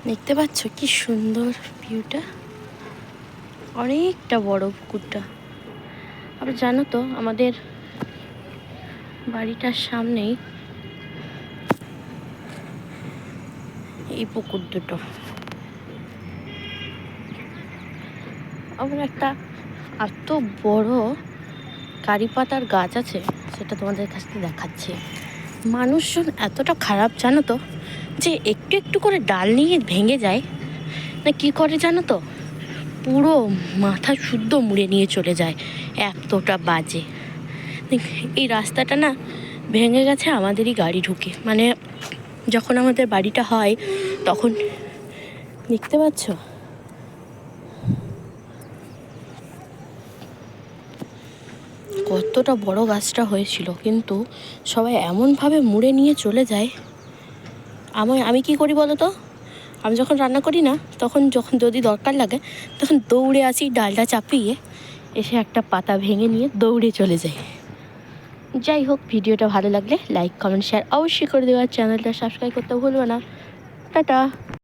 দেখতে পাচ্ছ কি সুন্দর ভিউটা, অনেকটা বড় পুকুরটা। আবার জানো তো আমাদের বাড়িটার সামনেই এই পুকুর দুটো। আবার একটা এত বড় কারি পাতার গাছ আছে, সেটা তোমাদের কাছে দেখাচ্ছি। মানুষজন এতটা খারাপ জানো তো, যে একটু একটু করে ডাল নিয়ে ভেঙে যায় না, কি করে জানো তো, পুরো মাথা শুদ্ধ মুড়ে নিয়ে চলে যায়, এতটা বাজে। এই রাস্তাটা না ভেঙে গেছে আমাদেরই গাড়ি ঢুকে, মানে যখন আমাদের বাড়িটা হয় তখন। দেখতে পাচ্ছ কতটা বড় গাছটা হয়েছিল, কিন্তু সবাই এমনভাবে মুড়ে নিয়ে চলে যায়। আমি কি করি বলো তো, আমি যখন রান্না করি না, তখন যদি দরকার লাগে তখন দৌড়ে আসি, ডালটা চাপিয়ে এসে একটা পাতা ভেঙে নিয়ে দৌড়ে চলে যাই। যাই হোক, ভিডিওটা ভালো লাগলে লাইক কমেন্ট শেয়ার অবশ্যই করে দেওয়ার, চ্যানেলটা সাবস্ক্রাইব করতে ভুলবে না। টাটা।